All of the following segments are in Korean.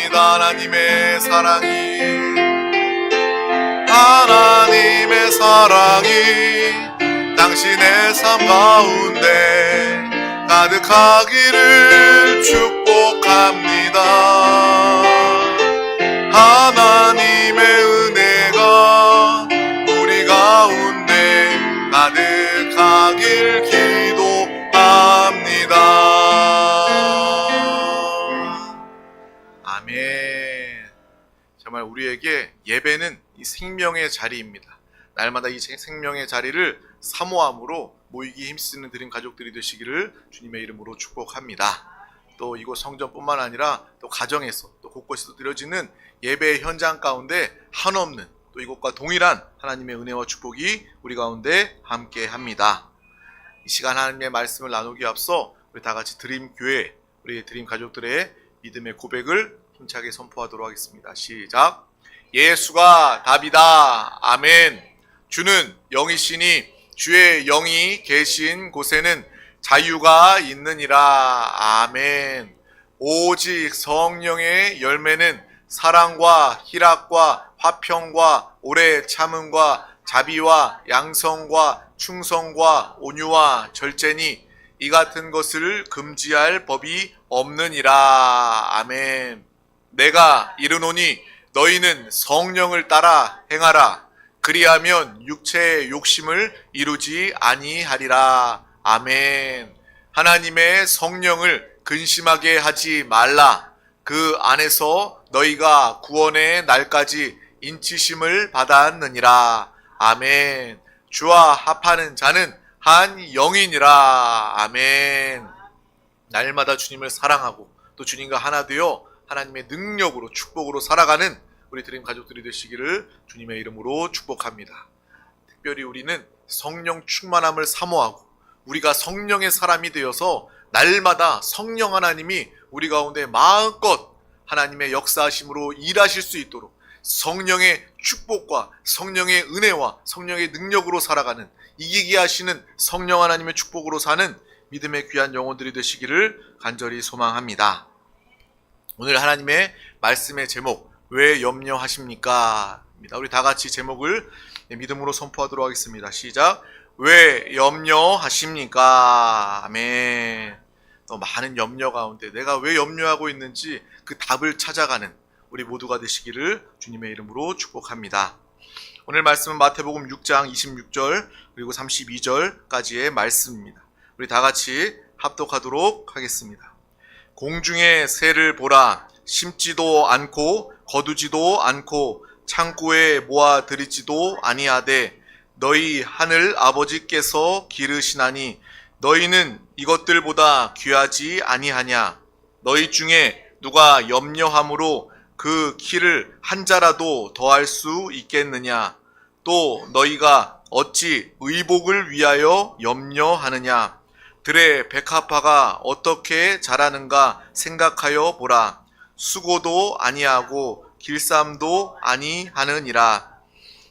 축복합니다. 하나님의 사랑이, 하나님의 사랑이 당신의 삶 가운데 가득하기를 축복합니다. 하나님의 은혜가 우리 가운데 가득하길 기도합니다. 아멘. 정말 우리에게 예배는 이 생명의 자리입니다. 날마다 이 생명의 자리를 사모함으로 모이기 힘쓰는 드림 가족들이 되시기를 주님의 이름으로 축복합니다. 또 이곳 성전뿐만 아니라 또 가정에서 또 곳곳에서 드려지는 예배의 현장 가운데 한없는 또 이곳과 동일한 하나님의 은혜와 축복이 우리 가운데 함께 합니다. 이 시간 하나님의 말씀을 나누기 앞서 우리 다 같이 드림교회, 우리 드림 가족들의 믿음의 고백을 힘차게 선포하도록 하겠습니다. 시작. 예수가 답이다. 아멘. 주는 영이시니 주의 영이 계신 곳에는 자유가 있느니라. 아멘. 오직 성령의 열매는 사랑과 희락과 화평과 오래 참음과 자비와 양성과 충성과 온유와 절제니 이 같은 것을 금지할 법이 없느니라. 아멘. 내가 이르노니 너희는 성령을 따라 행하라. 그리하면 육체의 욕심을 이루지 아니하리라. 아멘. 하나님의 성령을 근심하게 하지 말라. 그 안에서 너희가 구원의 날까지 인치심을 받았느니라. 아멘. 주와 합하는 자는 한 영이니라. 아멘. 날마다 주님을 사랑하고 또 주님과 하나 되어 하나님의 능력으로 축복으로 살아가는 우리 드림 가족들이 되시기를 주님의 이름으로 축복합니다. 특별히 우리는 성령 충만함을 사모하고 우리가 성령의 사람이 되어서 날마다 성령 하나님이 우리 가운데 마음껏 하나님의 역사하심으로 일하실 수 있도록 성령의 축복과 성령의 은혜와 성령의 능력으로 살아가는, 이기게 하시는 성령 하나님의 축복으로 사는 믿음의 귀한 영혼들이 되시기를 간절히 소망합니다. 오늘 하나님의 말씀의 제목, 왜 염려하십니까? 우리 다 같이 제목을 믿음으로 선포하도록 하겠습니다. 시작. 왜 염려하십니까? 아멘. 또 많은 염려 가운데 내가 왜 염려하고 있는지 그 답을 찾아가는 우리 모두가 되시기를 주님의 이름으로 축복합니다. 오늘 말씀은 마태복음 6장 26절 그리고 32절까지의 말씀입니다. 우리 다 같이 합독하도록 하겠습니다. 공중의 새를 보라. 심지도 않고 거두지도 않고 창고에 모아 들이지도 아니하되 너희 하늘 아버지께서 기르시나니 너희는 이것들보다 귀하지 아니하냐? 너희 중에 누가 염려함으로 그 키를 한 자라도 더할 수 있겠느냐? 또 너희가 어찌 의복을 위하여 염려하느냐? 들의 백합화가 어떻게 자라는가 생각하여 보라. 수고도 아니하고 길쌈도 아니하느니라.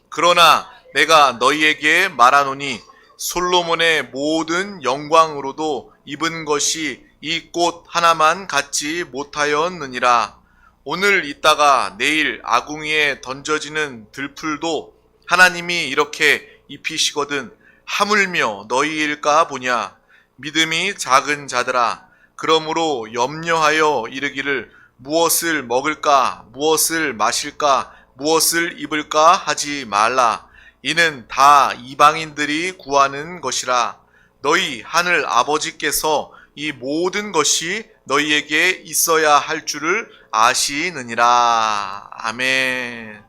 그러나 내가 너희에게 말하노니 솔로몬의 모든 영광으로도 입은 것이 이 꽃 하나만 갖지 못하였느니라. 오늘 있다가 내일 아궁이에 던져지는 들풀도 하나님이 이렇게 입히시거든 하물며 너희일까 보냐. 믿음이 작은 자들아, 그러므로 염려하여 이르기를 무엇을 먹을까, 무엇을 마실까, 무엇을 입을까 하지 말라. 이는 다 이방인들이 구하는 것이라. 너희 하늘 아버지께서 이 모든 것이 너희에게 있어야 할 줄을 아시느니라. 아멘.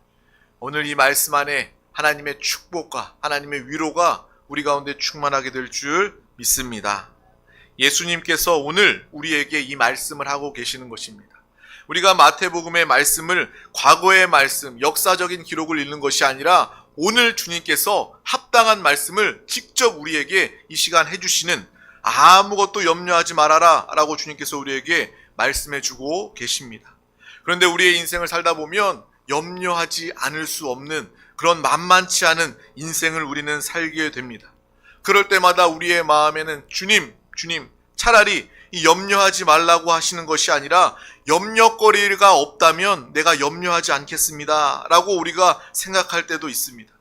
오늘 이 말씀 안에 하나님의 축복과 하나님의 위로가 우리 가운데 충만하게 될 줄 믿습니다. 예수님께서 오늘 우리에게 이 말씀을 하고 계시는 것입니다. 우리가 마태복음의 말씀을 과거의 말씀, 역사적인 기록을 읽는 것이 아니라 오늘 주님께서 합당한 말씀을 직접 우리에게 이 시간 해주시는, 아무것도 염려하지 말아라 라고 주님께서 우리에게 말씀해 주고 계십니다. 그런데 우리의 인생을 살다 보면 염려하지 않을 수 없는 그런 만만치 않은 인생을 우리는 살게 됩니다. 그럴 때마다 우리의 마음에는 주님, 차라리 이 염려하지 말라고 하시는 것이 아니라 염려거리가 없다면 내가 염려하지 않겠습니다 라고 우리가 생각할 때도 있습니다.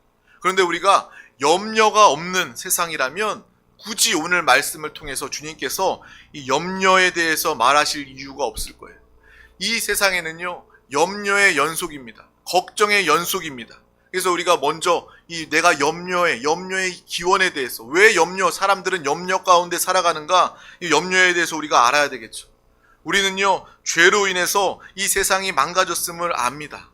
그런데 우리가 염려가 없는 세상이라면 굳이 오늘 말씀을 통해서 주님께서 이 염려에 대해서 말하실 이유가 없을 거예요. 이 세상에는요, 염려의 연속입니다. 걱정의 연속입니다. 그래서 우리가 먼저 이 내가 염려의 기원에 대해서, 왜 사람들은 염려 가운데 살아가는가, 이 염려에 대해서 우리가 알아야 되겠죠. 우리는요, 죄로 인해서 이 세상이 망가졌음을 압니다.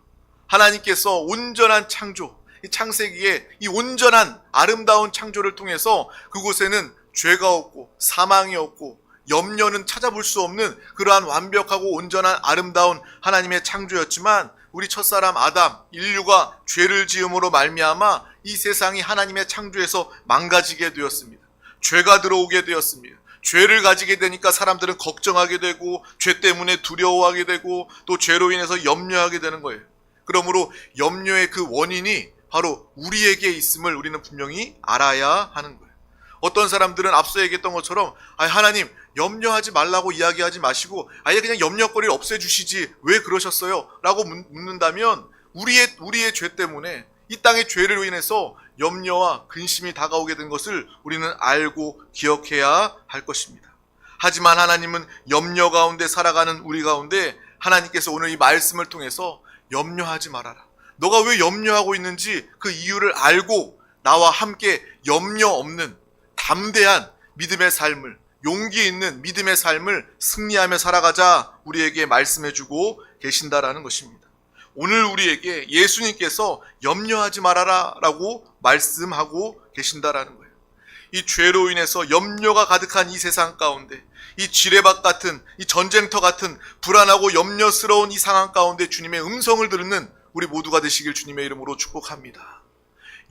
하나님께서 온전한 창조, 이 창세기에 이 온전한 아름다운 창조를 통해서 그곳에는 죄가 없고 사망이 없고 염려는 찾아볼 수 없는 그러한 완벽하고 온전한 아름다운 하나님의 창조였지만, 우리 첫사람 아담, 인류가 죄를 지음으로 말미암아 이 세상이 하나님의 창조에서 망가지게 되었습니다. 죄가 들어오게 되었습니다. 죄를 가지게 되니까 사람들은 걱정하게 되고, 죄 때문에 두려워하게 되고, 또 죄로 인해서 염려하게 되는 거예요. 그러므로 염려의 그 원인이 바로 우리에게 있음을 우리는 분명히 알아야 하는 거예요. 어떤 사람들은 앞서 얘기했던 것처럼 하나님 염려하지 말라고 이야기하지 마시고 아예 그냥 염려거리를 없애주시지 왜 그러셨어요? 라고 묻는다면 우리의 죄 때문에, 이 땅의 죄를 인해서 염려와 근심이 다가오게 된 것을 우리는 알고 기억해야 할 것입니다. 하지만 하나님은 염려 가운데 살아가는 우리 가운데 하나님께서 오늘 이 말씀을 통해서 염려하지 말아라, 너가 왜 염려하고 있는지 그 이유를 알고 나와 함께 염려 없는 담대한 믿음의 삶을, 용기 있는 믿음의 삶을 승리하며 살아가자 우리에게 말씀해주고 계신다라는 것입니다. 오늘 우리에게 예수님께서 염려하지 말아라 라고 말씀하고 계신다라는 거예요. 이 죄로 인해서 염려가 가득한 이 세상 가운데, 이 지뢰밭 같은, 이 전쟁터 같은 불안하고 염려스러운 이 상황 가운데 주님의 음성을 듣는 우리 모두가 되시길 주님의 이름으로 축복합니다.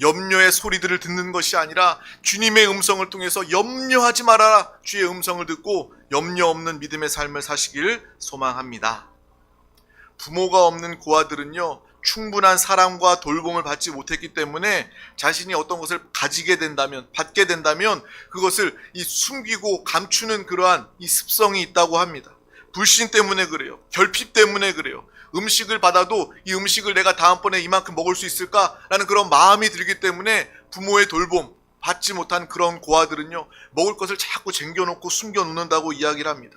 염려의 소리들을 듣는 것이 아니라 주님의 음성을 통해서 염려하지 말아라, 주의 음성을 듣고 염려 없는 믿음의 삶을 사시길 소망합니다. 부모가 없는 고아들은요, 충분한 사랑과 돌봄을 받지 못했기 때문에 자신이 어떤 것을 받게 된다면 그것을 숨기고 감추는 그러한 이 습성이 있다고 합니다. 불신 때문에 그래요. 결핍 때문에 그래요. 음식을 받아도 이 음식을 내가 다음번에 이만큼 먹을 수 있을까라는 그런 마음이 들기 때문에 부모의 돌봄 받지 못한 그런 고아들은요, 먹을 것을 자꾸 쟁겨놓고 숨겨놓는다고 이야기를 합니다.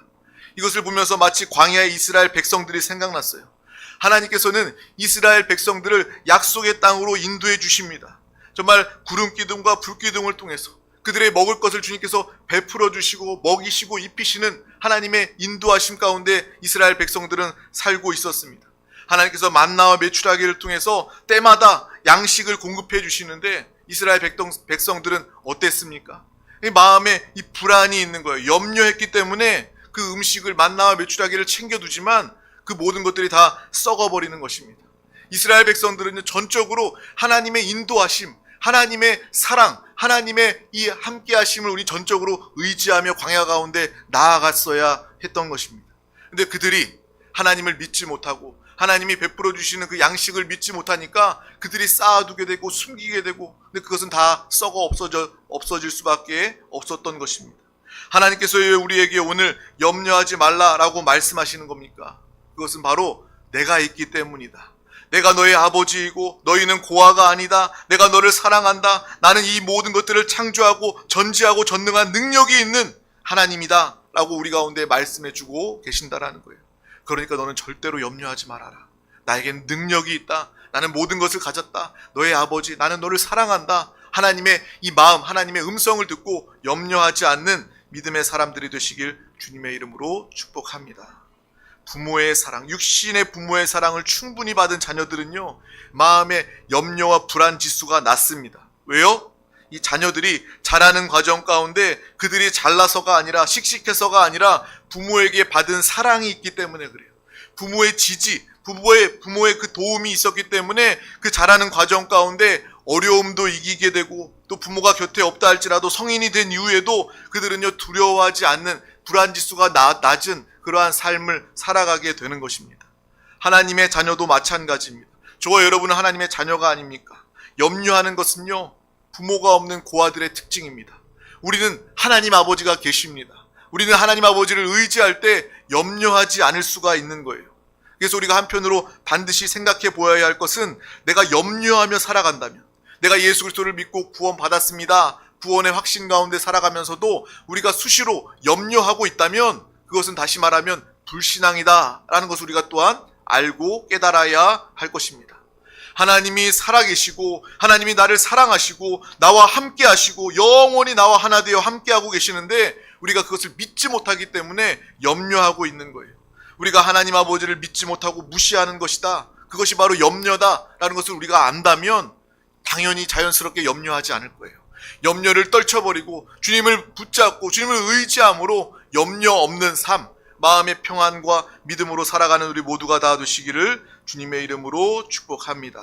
이것을 보면서 마치 광야의 이스라엘 백성들이 생각났어요. 하나님께서는 이스라엘 백성들을 약속의 땅으로 인도해 주십니다. 정말 구름기둥과 불기둥을 통해서 그들의 먹을 것을 주님께서 베풀어 주시고 먹이시고 입히시는 하나님의 인도하심 가운데 이스라엘 백성들은 살고 있었습니다. 하나님께서 만나와 메추라기를 통해서 때마다 양식을 공급해 주시는데 이스라엘 백성들은 어땠습니까? 이 마음에 이 불안이 있는 거예요. 염려했기 때문에 그 음식을 만나와 메추라기를 챙겨두지만 그 모든 것들이 다 썩어버리는 것입니다. 이스라엘 백성들은 전적으로 하나님의 인도하심, 하나님의 사랑, 하나님의 이 함께하심을 우리 전적으로 의지하며 광야 가운데 나아갔어야 했던 것입니다. 근데 그들이 하나님을 믿지 못하고 하나님이 베풀어 주시는 그 양식을 믿지 못하니까 그들이 쌓아두게 되고 숨기게 되고, 근데 그것은 다 썩어 없어질 수밖에 없었던 것입니다. 하나님께서 왜 우리에게 오늘 염려하지 말라라고 말씀하시는 겁니까? 그것은 바로 내가 있기 때문이다. 내가 너의 아버지이고 너희는 고아가 아니다. 내가 너를 사랑한다. 나는 이 모든 것들을 창조하고 전지하고 전능한 능력이 있는 하나님이다 라고 우리 가운데 말씀해주고 계신다라는 거예요. 그러니까 너는 절대로 염려하지 말아라. 나에겐 능력이 있다. 나는 모든 것을 가졌다. 너의 아버지, 나는 너를 사랑한다. 하나님의 이 마음, 하나님의 음성을 듣고 염려하지 않는 믿음의 사람들이 되시길 주님의 이름으로 축복합니다. 부모의 사랑, 육신의 부모의 사랑을 충분히 받은 자녀들은요, 마음의 염려와 불안 지수가 낮습니다. 왜요? 이 자녀들이 자라는 과정 가운데 그들이 잘나서가 아니라, 씩씩해서가 아니라 부모에게 받은 사랑이 있기 때문에 그래요. 부모의 지지, 부모의 그 도움이 있었기 때문에 그 자라는 과정 가운데 어려움도 이기게 되고, 또 부모가 곁에 없다 할지라도 성인이 된 이후에도 그들은요, 두려워하지 않는 불안지수가 낮은 그러한 삶을 살아가게 되는 것입니다. 하나님의 자녀도 마찬가지입니다. 저와 여러분은 하나님의 자녀가 아닙니까? 염려하는 것은요, 부모가 없는 고아들의 특징입니다. 우리는 하나님 아버지가 계십니다. 우리는 하나님 아버지를 의지할 때 염려하지 않을 수가 있는 거예요. 그래서 우리가 한편으로 반드시 생각해 보아야 할 것은 내가 염려하며 살아간다면, 내가 예수 그리스도를 믿고 구원받았습니다, 구원의 확신 가운데 살아가면서도 우리가 수시로 염려하고 있다면 그것은 다시 말하면 불신앙이다 라는 것을 우리가 또한 알고 깨달아야 할 것입니다. 하나님이 살아계시고 하나님이 나를 사랑하시고 나와 함께 하시고 영원히 나와 하나 되어 함께하고 계시는데 우리가 그것을 믿지 못하기 때문에 염려하고 있는 거예요. 우리가 하나님 아버지를 믿지 못하고 무시하는 것이다, 그것이 바로 염려다라는 것을 우리가 안다면 당연히 자연스럽게 염려하지 않을 거예요. 염려를 떨쳐버리고 주님을 붙잡고 주님을 의지함으로 염려 없는 삶, 마음의 평안과 믿음으로 살아가는 우리 모두가 다 되시기를 주님의 이름으로 축복합니다.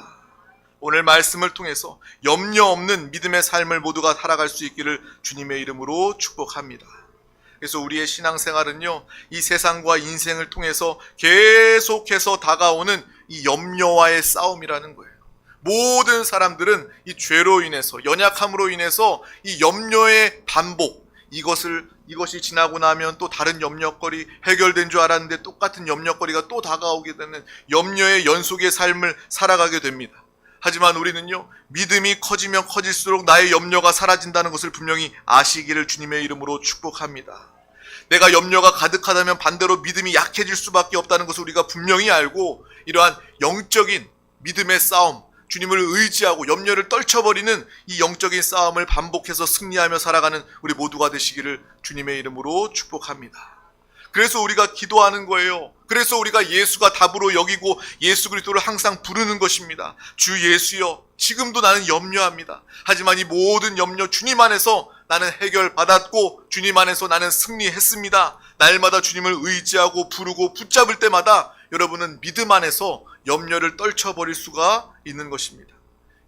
오늘 말씀을 통해서 염려 없는 믿음의 삶을 모두가 살아갈 수 있기를 주님의 이름으로 축복합니다. 그래서 우리의 신앙생활은요, 이 세상과 인생을 통해서 계속해서 다가오는 이 염려와의 싸움이라는 거예요. 모든 사람들은 이 죄로 인해서, 연약함으로 인해서 이 염려의 반복, 이것이 지나고 나면 또 다른 염려거리, 해결된 줄 알았는데 똑같은 염려거리가 또 다가오게 되는 염려의 연속의 삶을 살아가게 됩니다. 하지만 우리는요, 믿음이 커지면 커질수록 나의 염려가 사라진다는 것을 분명히 아시기를 주님의 이름으로 축복합니다. 내가 염려가 가득하다면 반대로 믿음이 약해질 수밖에 없다는 것을 우리가 분명히 알고, 이러한 영적인 믿음의 싸움, 주님을 의지하고 염려를 떨쳐버리는 이 영적인 싸움을 반복해서 승리하며 살아가는 우리 모두가 되시기를 주님의 이름으로 축복합니다. 그래서 우리가 기도하는 거예요. 그래서 우리가 예수가 답으로 여기고 예수 그리스도를 항상 부르는 것입니다. 주 예수여, 지금도 나는 염려합니다. 하지만 이 모든 염려 주님 안에서 나는 해결받았고 주님 안에서 나는 승리했습니다. 날마다 주님을 의지하고 부르고 붙잡을 때마다 여러분은 믿음 안에서 염려를 떨쳐버릴 수가 있는 것입니다.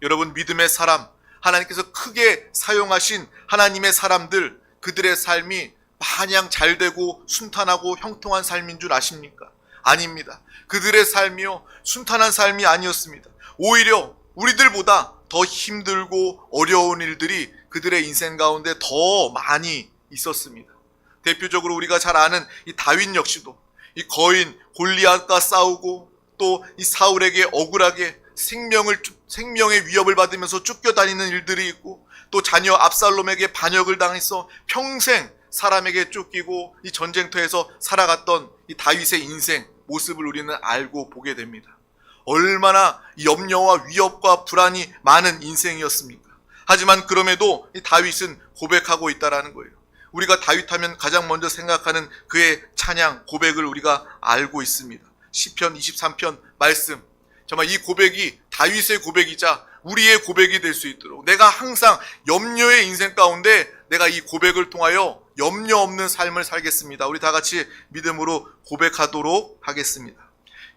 여러분, 믿음의 사람, 하나님께서 크게 사용하신 하나님의 사람들, 그들의 삶이 마냥 잘되고 순탄하고 형통한 삶인 줄 아십니까? 아닙니다. 그들의 삶이요, 순탄한 삶이 아니었습니다. 오히려 우리들보다 더 힘들고 어려운 일들이 그들의 인생 가운데 더 많이 있었습니다. 대표적으로 우리가 잘 아는 이 다윗 역시도 이 거인 골리앗과 싸우고 또 이 사울에게 억울하게 생명의 위협을 받으면서 쫓겨다니는 일들이 있고, 또 자녀 압살롬에게 반역을 당해서 평생 사람에게 쫓기고 이 전쟁터에서 살아갔던 이 다윗의 인생 모습을 우리는 알고 보게 됩니다. 얼마나 염려와 위협과 불안이 많은 인생이었습니까? 하지만 그럼에도 이 다윗은 고백하고 있다라는 거예요. 우리가 다윗하면 가장 먼저 생각하는 그의 찬양, 고백을 우리가 알고 있습니다. 시편 23편 말씀, 정말 이 고백이 다윗의 고백이자 우리의 고백이 될 수 있도록, 내가 항상 염려의 인생 가운데 내가 이 고백을 통하여 염려 없는 삶을 살겠습니다. 우리 다 같이 믿음으로 고백하도록 하겠습니다.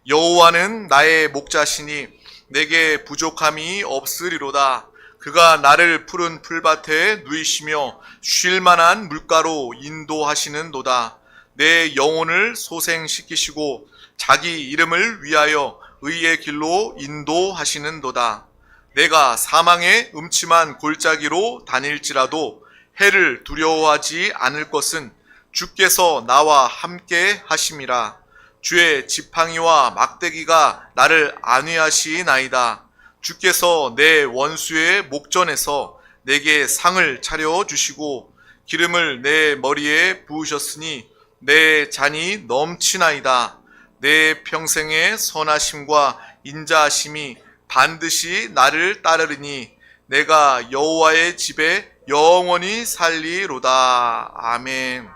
여호와는 나의 목자시니 내게 부족함이 없으리로다. 그가 나를 푸른 풀밭에 누이시며 쉴 만한 물가로 인도하시는도다. 내 영혼을 소생시키시고 자기 이름을 위하여 의의 길로 인도하시는도다. 내가 사망의 음침한 골짜기로 다닐지라도 해를 두려워하지 않을 것은 주께서 나와 함께 하심이라. 주의 지팡이와 막대기가 나를 안위하시나이다. 주께서 내 원수의 목전에서 내게 상을 차려주시고 기름을 내 머리에 부으셨으니 내 잔이 넘치나이다. 내 평생의 선하심과 인자하심이 반드시 나를 따르리니 내가 여호와의 집에 영원히 살리로다. 아멘.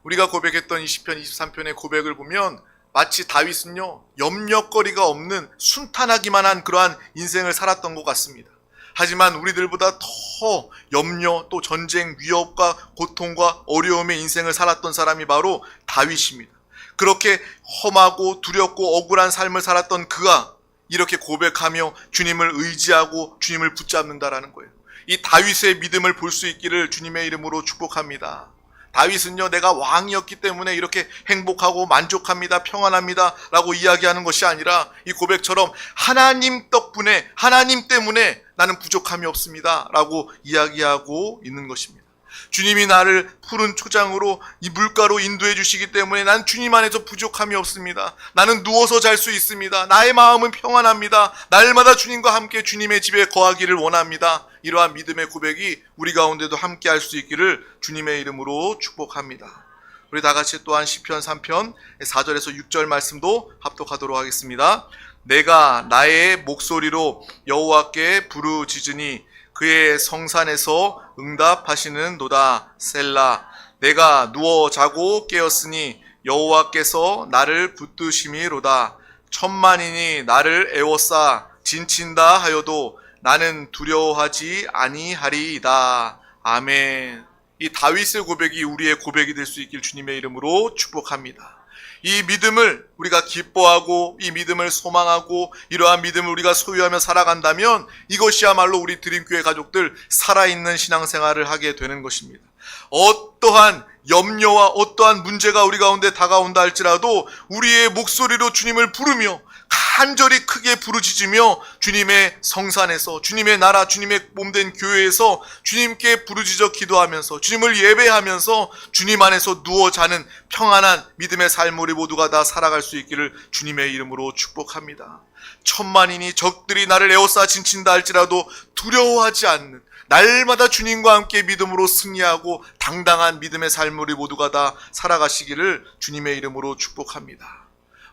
우리가 고백했던 이 시편 23편의 고백을 보면 마치 다윗은요, 염려거리가 없는 순탄하기만 한 그러한 인생을 살았던 것 같습니다. 하지만 우리들보다 더 염려, 또 전쟁, 위협과 고통과 어려움의 인생을 살았던 사람이 바로 다윗입니다. 그렇게 험하고 두렵고 억울한 삶을 살았던 그가 이렇게 고백하며 주님을 의지하고 주님을 붙잡는다라는 거예요. 이 다윗의 믿음을 볼 수 있기를 주님의 이름으로 축복합니다. 다윗은요, 내가 왕이었기 때문에 이렇게 행복하고 만족합니다, 평안합니다 라고 이야기하는 것이 아니라 이 고백처럼 하나님 덕분에, 하나님 때문에 나는 부족함이 없습니다 라고 이야기하고 있는 것입니다. 주님이 나를 푸른 초장으로 이 물가로 인도해 주시기 때문에 난 주님 안에서 부족함이 없습니다. 나는 누워서 잘 수 있습니다. 나의 마음은 평안합니다. 날마다 주님과 함께 주님의 집에 거하기를 원합니다. 이러한 믿음의 고백이 우리 가운데도 함께 할 수 있기를 주님의 이름으로 축복합니다. 우리 다 같이 또한 시편 3편 4절에서 6절 말씀도 합독하도록 하겠습니다. 내가 나의 목소리로 여호와께 부르짖으니 그의 성산에서 응답하시는도다. 셀라. 내가 누워 자고 깨었으니 여호와께서 나를 붙드심이로다. 천만인이 나를 애워싸 진친다 하여도 나는 두려워하지 아니하리이다. 아멘. 이 다윗의 고백이 우리의 고백이 될 수 있길 주님의 이름으로 축복합니다. 이 믿음을 우리가 기뻐하고 이 믿음을 소망하고 이러한 믿음을 우리가 소유하며 살아간다면 이것이야말로 우리 드림교회 가족들 살아있는 신앙생활을 하게 되는 것입니다. 어떠한 염려와 어떠한 문제가 우리 가운데 다가온다 할지라도 우리의 목소리로 주님을 부르며 간절히 크게 부르짖으며 주님의 성산에서 주님의 나라 주님의 몸된 교회에서 주님께 부르짖어 기도하면서 주님을 예배하면서 주님 안에서 누워 자는 평안한 믿음의 삶을 우리 모두가 다 살아갈 수 있기를 주님의 이름으로 축복합니다. 천만인이 적들이 나를 에워싸 진친다 할지라도 두려워하지 않는 날마다 주님과 함께 믿음으로 승리하고 당당한 믿음의 삶을 우리 모두가 다 살아가시기를 주님의 이름으로 축복합니다.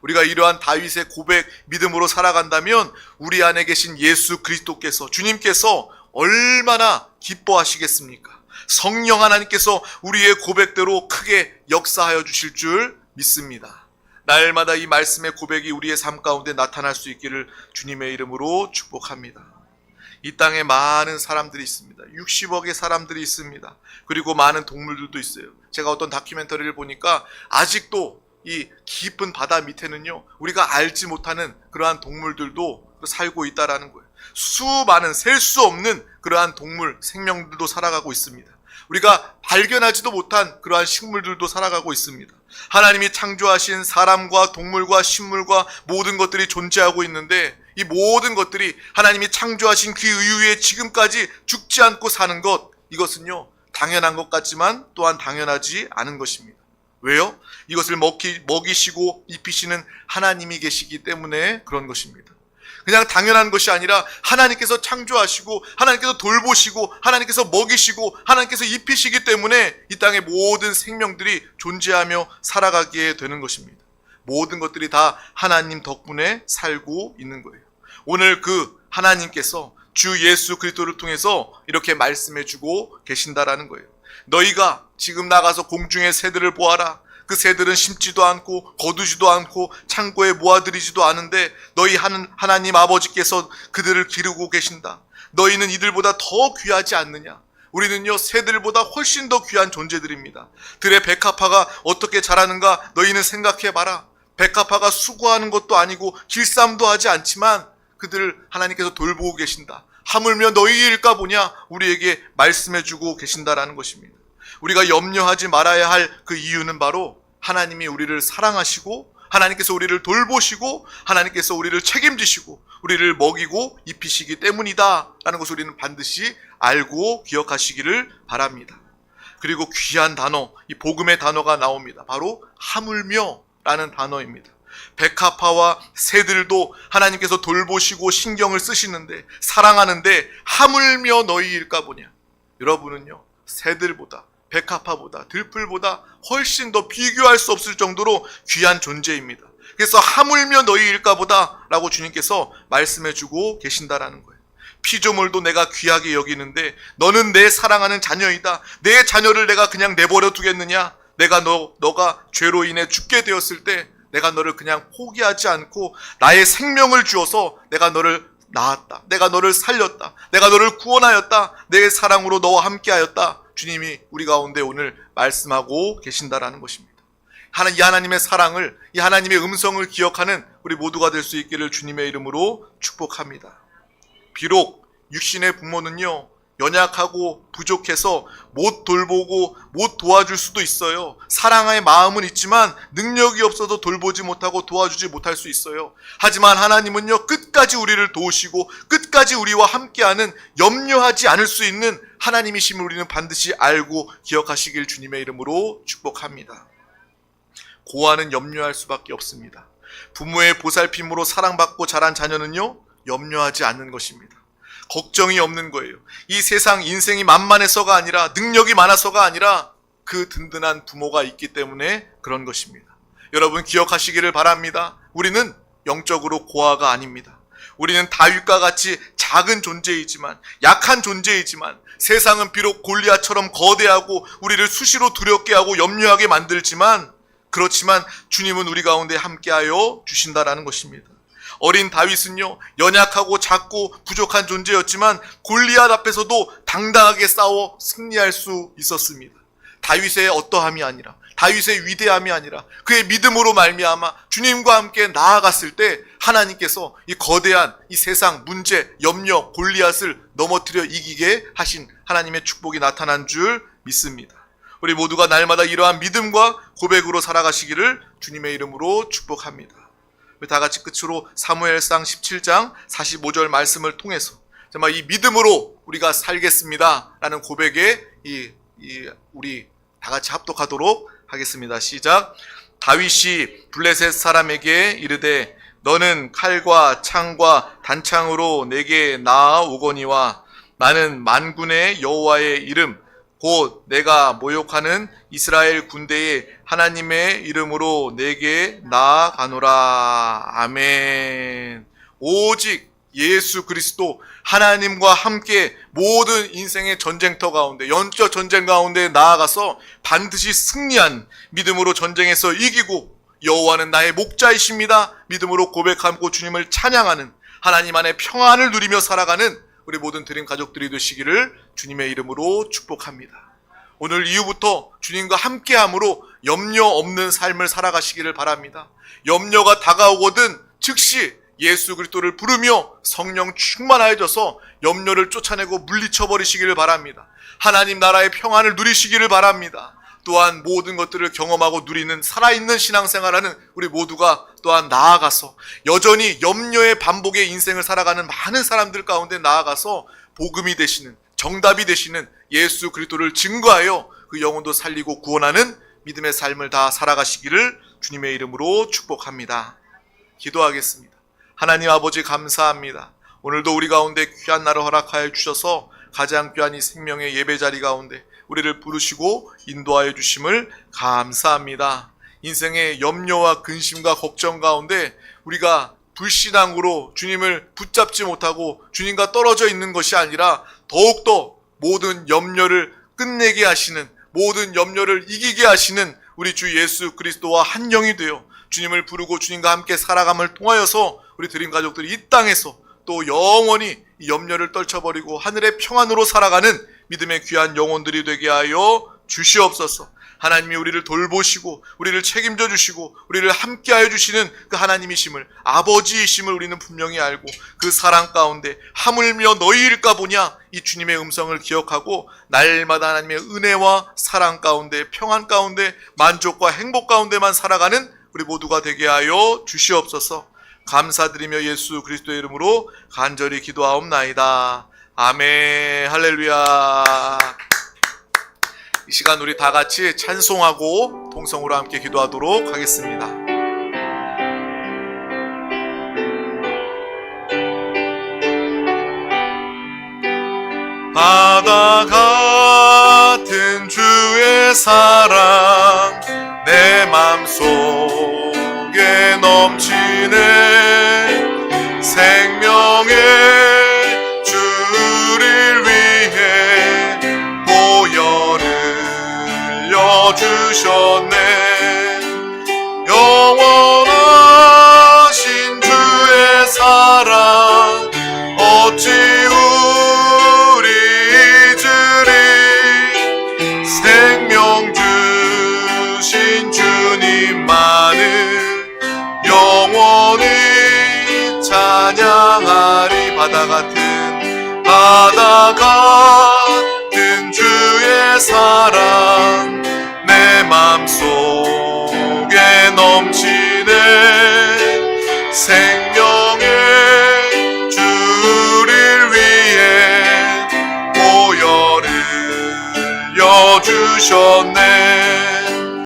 우리가 이러한 다윗의 고백, 믿음으로 살아간다면 우리 안에 계신 예수 그리스도께서 주님께서 얼마나 기뻐하시겠습니까? 성령 하나님께서 우리의 고백대로 크게 역사하여 주실 줄 믿습니다. 날마다 이 말씀의 고백이 우리의 삶 가운데 나타날 수 있기를 주님의 이름으로 축복합니다. 이 땅에 많은 사람들이 있습니다. 60억의 사람들이 있습니다. 그리고 많은 동물들도 있어요. 제가 어떤 다큐멘터리를 보니까 아직도 이 깊은 바다 밑에는요, 우리가 알지 못하는 그러한 동물들도 살고 있다라는 거예요. 수많은 셀 수 없는 그러한 동물, 생명들도 살아가고 있습니다. 우리가 발견하지도 못한 그러한 식물들도 살아가고 있습니다. 하나님이 창조하신 사람과 동물과 식물과 모든 것들이 존재하고 있는데 이 모든 것들이 하나님이 창조하신 그 이후에 지금까지 죽지 않고 사는 것, 이것은요 당연한 것 같지만 또한 당연하지 않은 것입니다. 왜요? 이것을 먹이시고 입히시는 하나님이 계시기 때문에 그런 것입니다. 그냥 당연한 것이 아니라 하나님께서 창조하시고 하나님께서 돌보시고 하나님께서 먹이시고 하나님께서 입히시기 때문에 이 땅의 모든 생명들이 존재하며 살아가게 되는 것입니다. 모든 것들이 다 하나님 덕분에 살고 있는 거예요. 오늘 그 하나님께서 주 예수 그리스도를 통해서 이렇게 말씀해주고 계신다라는 거예요. 너희가 지금 나가서 공중의 새들을 보아라. 그 새들은 심지도 않고 거두지도 않고 창고에 모아들이지도 않은데 너희 하나님 아버지께서 그들을 기르고 계신다. 너희는 이들보다 더 귀하지 않느냐? 우리는요 새들보다 훨씬 더 귀한 존재들입니다. 들의 백합화가 어떻게 자라는가 너희는 생각해봐라. 백합화가 수고하는 것도 아니고 길쌈도 하지 않지만 그들을 하나님께서 돌보고 계신다. 하물며 너희일까 보냐? 우리에게 말씀해주고 계신다라는 것입니다. 우리가 염려하지 말아야 할 그 이유는 바로 하나님이 우리를 사랑하시고 하나님께서 우리를 돌보시고 하나님께서 우리를 책임지시고 우리를 먹이고 입히시기 때문이다 라는 것을 우리는 반드시 알고 기억하시기를 바랍니다. 그리고 귀한 단어, 이 복음의 단어가 나옵니다. 바로 하물며 라는 단어입니다. 백합화와 새들도 하나님께서 돌보시고 신경을 쓰시는데 사랑하는데 하물며 너희일까 보냐. 여러분은요 새들보다 백합화보다 들풀보다 훨씬 더 비교할 수 없을 정도로 귀한 존재입니다. 그래서 하물며 너희일까 보다 라고 주님께서 말씀해주고 계신다라는 거예요. 피조물도 내가 귀하게 여기는데 너는 내 사랑하는 자녀이다. 내 자녀를 내가 그냥 내버려 두겠느냐? 내가 너가 죄로 인해 죽게 되었을 때 내가 너를 그냥 포기하지 않고 나의 생명을 주어서 내가 너를 낳았다. 내가 너를 살렸다. 내가 너를 구원하였다. 내 사랑으로 너와 함께하였다. 주님이 우리 가운데 오늘 말씀하고 계신다라는 것입니다. 이 하나님의 사랑을, 이 하나님의 음성을 기억하는 우리 모두가 될 수 있기를 주님의 이름으로 축복합니다. 비록 육신의 부모는요 연약하고 부족해서 못 돌보고 못 도와줄 수도 있어요. 사랑의 마음은 있지만 능력이 없어서 돌보지 못하고 도와주지 못할 수 있어요. 하지만 하나님은요, 끝까지 우리를 도우시고 끝까지 우리와 함께하는, 염려하지 않을 수 있는 하나님이심을 우리는 반드시 알고 기억하시길 주님의 이름으로 축복합니다. 고아는 염려할 수밖에 없습니다. 부모의 보살핌으로 사랑받고 자란 자녀는요, 염려하지 않는 것입니다. 걱정이 없는 거예요. 이 세상 인생이 만만해서가 아니라, 능력이 많아서가 아니라 그 든든한 부모가 있기 때문에 그런 것입니다. 여러분 기억하시기를 바랍니다. 우리는 영적으로 고아가 아닙니다. 우리는 다윗과 같이 작은 존재이지만, 약한 존재이지만, 세상은 비록 골리앗처럼 거대하고 우리를 수시로 두렵게 하고 염려하게 만들지만, 그렇지만 주님은 우리 가운데 함께하여 주신다라는 것입니다. 어린 다윗은요, 연약하고 작고 부족한 존재였지만 골리앗 앞에서도 당당하게 싸워 승리할 수 있었습니다. 다윗의 어떠함이 아니라, 다윗의 위대함이 아니라 그의 믿음으로 말미암아 주님과 함께 나아갔을 때 하나님께서 이 거대한 이 세상 문제, 염려, 골리앗을 넘어뜨려 이기게 하신 하나님의 축복이 나타난 줄 믿습니다. 우리 모두가 날마다 이러한 믿음과 고백으로 살아가시기를 주님의 이름으로 축복합니다. 우리 다 같이 끝으로 사무엘상 17장 45절 말씀을 통해서 정말 이 믿음으로 우리가 살겠습니다 라는 고백에 우리 다 같이 합독하도록 하겠습니다. 시작. 다윗이 블레셋 사람에게 이르되 너는 칼과 창과 단창으로 내게 나아오거니와 나는 만군의 여호와의 이름 곧 내가 모욕하는 이스라엘 군대의 하나님의 이름으로 내게 나아가노라. 아멘. 오직 예수 그리스도 하나님과 함께 모든 인생의 전쟁터 가운데, 영적 전쟁 가운데 나아가서 반드시 승리한 믿음으로 전쟁에서 이기고 여호와는 나의 목자이십니다 믿음으로 고백하고 주님을 찬양하는, 하나님 안에 평안을 누리며 살아가는 우리 모든 드림 가족들이 되시기를 주님의 이름으로 축복합니다. 오늘 이후부터 주님과 함께함으로 염려 없는 삶을 살아가시기를 바랍니다. 염려가 다가오거든 즉시 예수 그리스도를 부르며 성령 충만하여져서 염려를 쫓아내고 물리쳐버리시기를 바랍니다. 하나님 나라의 평안을 누리시기를 바랍니다. 또한 모든 것들을 경험하고 누리는 살아있는 신앙생활하는 우리 모두가 또한 나아가서 여전히 염려의 반복의 인생을 살아가는 많은 사람들 가운데 나아가서 복음이 되시는, 정답이 되시는 예수 그리스도를 증거하여 그 영혼도 살리고 구원하는 믿음의 삶을 다 살아가시기를 주님의 이름으로 축복합니다. 기도하겠습니다. 하나님 아버지 감사합니다. 오늘도 우리 가운데 귀한 날을 허락하여 주셔서 가장 귀한 이 생명의 예배 자리 가운데 우리를 부르시고 인도하여 주심을 감사합니다. 인생의 염려와 근심과 걱정 가운데 우리가 불신앙으로 주님을 붙잡지 못하고 주님과 떨어져 있는 것이 아니라 더욱더 모든 염려를 끝내게 하시는, 모든 염려를 이기게 하시는 우리 주 예수 그리스도와 한 영이 되어 주님을 부르고 주님과 함께 살아감을 통하여서 우리 드림 가족들이 이 땅에서 또 영원히 이 염려를 떨쳐버리고 하늘의 평안으로 살아가는 믿음의 귀한 영혼들이 되게 하여 주시옵소서. 하나님이 우리를 돌보시고 우리를 책임져 주시고 우리를 함께하여 주시는 그 하나님이심을, 아버지이심을 우리는 분명히 알고 그 사랑 가운데 하물며 너희일까 보냐 이 주님의 음성을 기억하고 날마다 하나님의 은혜와 사랑 가운데, 평안 가운데, 만족과 행복 가운데만 살아가는 우리 모두가 되게 하여 주시옵소서. 감사드리며 예수 그리스도의 이름으로 간절히 기도하옵나이다. 아멘. 할렐루야. 이 시간 우리 다 같이 찬송하고 통성으로 함께 기도하도록 하겠습니다. 바다 같은 주의 사랑 내 맘속에 넘치네. 생명의 주를 위해 보혈을 흘려주셨네. 영원하신 주의 사랑 어찌 우리 잊으리. 생명 주신 주님만을 영원히 찬양하리. 바다 같은 주의 사랑 내 맘속에 넘치네. 생명의 주를 위해 보혈을 흘려 주셨네.